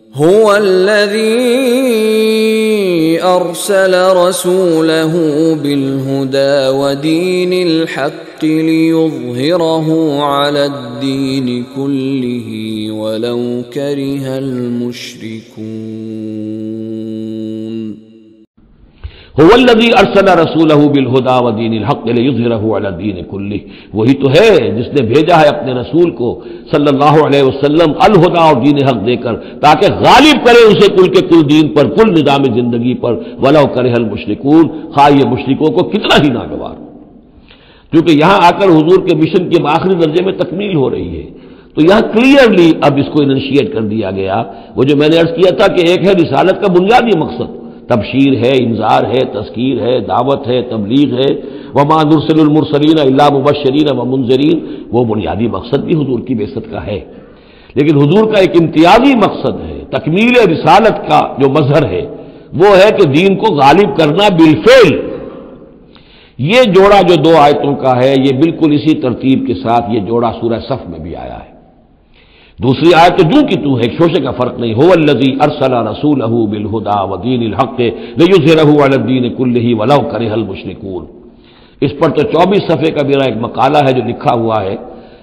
هو الذي أرسل رسوله بالهدى ودين الحق ليظهره على الدين كله ولو كره المشركون هو الذي ارسل رسوله بالهدى ودين الحق ليظهره على الدين كله، وہی تو ہے جس نے بھیجا ہے اپنے رسول کو صلی اللہ علیہ وسلم الہدیٰ اور دین حق دے کر، تاکہ غالب کرے اسے کل کے کل دین پر، کل نظام زندگی پر، ولو کرہ المشرکون، خواہ یہ مشرکوں کو کتنا ہی ناگوار۔ کیونکہ یہاں آ کر حضور کے مشن کے آخری درجے میں تکمیل ہو رہی ہے، تو یہاں کلیئرلی اب اس کو انیشیٹ کر دیا گیا۔ وہ جو میں نے عرض کیا تھا کہ ایک ہے رسالت کا بنیادی مقصد، تبشیر ہے، انذار ہے، تذکیر ہے، دعوت ہے، تبلیغ ہے، وما نرسل المرسلین الا مبشرین ومنذرین، وہ بنیادی مقصد بھی حضور کی بعثت کا ہے۔ لیکن حضور کا ایک امتیازی مقصد ہے، تکمیل رسالت کا جو مظہر ہے وہ ہے کہ دین کو غالب کرنا بالفعل۔ یہ جوڑا جو دو آیتوں کا ہے یہ بالکل اسی ترتیب کے ساتھ یہ جوڑا سورہ صف میں بھی آیا ہے۔ دوسری آیت تو جو کی تو ہے، ایک شوشے کا فرق نہیں۔ هو الذی ارسل رسولہ بالہدی ودین الحق لیظہرہ علی الدین کلہ ولو کرہ المشرکون۔ اس پر تو 24 صفحے کا میرا ایک مقالہ ہے جو لکھا ہوا ہے،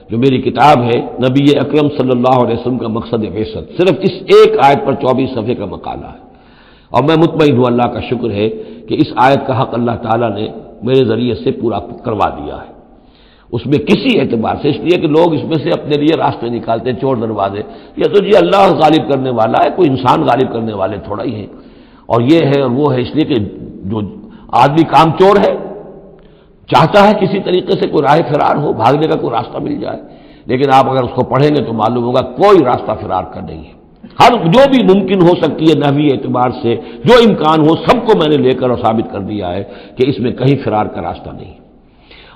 جو میری کتاب ہے نبی اکرم صلی اللہ علیہ وسلم کا مقصد بعثت، صرف اس ایک آیت پر 24 صفحے کا مقالہ ہے۔ اور میں مطمئن ہوں، اللہ کا شکر ہے کہ اس آیت کا حق اللہ تعالیٰ نے میرے ذریعے سے پورا کروا دیا ہے۔ اس میں کسی اعتبار سے، اس لیے کہ لوگ اس میں سے اپنے لیے راستے نکالتے ہیں، چور دروازے، یہ تو جی اللہ غالب کرنے والا ہے، کوئی انسان غالب کرنے والے تھوڑا ہی ہیں، اور یہ ہے اور وہ ہے، اس لیے کہ جو آدمی کام چور ہے چاہتا ہے کسی طریقے سے کوئی راہ فرار ہو، بھاگنے کا کوئی راستہ مل جائے، لیکن آپ اگر اس کو پڑھیں گے تو معلوم ہوگا کوئی راستہ فرار کا نہیں ہے۔ ہر جو بھی ممکن ہو سکتی ہے نحوی اعتبار سے، جو امکان ہو، سب کو میں نے لے کر اور ثابت کر دیا ہے کہ اس میں کہیں فرار کا راستہ نہیں۔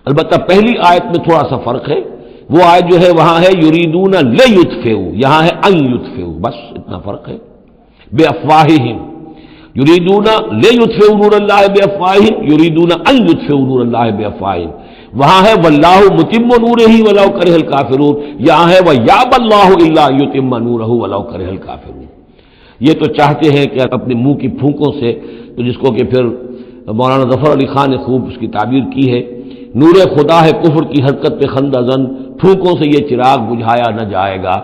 البتہ پہلی آیت میں تھوڑا سا فرق ہے، وہ آیت جو ہے وہاں ہے یریدون لیطفئوا، یہاں ہے ان یطفئوا، بس اتنا فرق ہے۔ بافواہہم یریدون لیطفئوا نور اللہ بافواہہم، یریدون ان یطفئوا نور اللہ بافواہہم، وہاں ہے واللہ متم نورہ ولو کرہ الکافرون، یہاں ہے ویابی اللہ الا ان یتم نورہ ولو کرہ الکافرون۔ یہ تو چاہتے ہیں کہ اپنے منہ کی پھونکوں سے، تو جس کو کہ پھر مولانا ظفر علی خان نے خوب اس کی تعبیر کی ہے، نور خدا ہے کفر کی حرکت پہ خندہ زن، پھونکوں سے یہ چراغ بجھایا نہ جائے گا۔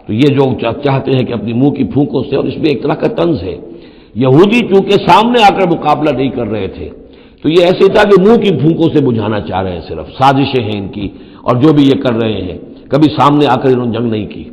تو یہ جو چاہتے ہیں کہ اپنی منہ کی پھونکوں سے، اور اس میں ایک طرح کا طنز ہے، یہودی چونکہ سامنے آ کر مقابلہ نہیں کر رہے تھے تو یہ ایسے تھا کہ منہ کی پھونکوں سے بجھانا چاہ رہے ہیں، صرف سازشیں ہیں ان کی، اور جو بھی یہ کر رہے ہیں کبھی سامنے آ کر انہوں نے جنگ نہیں کی۔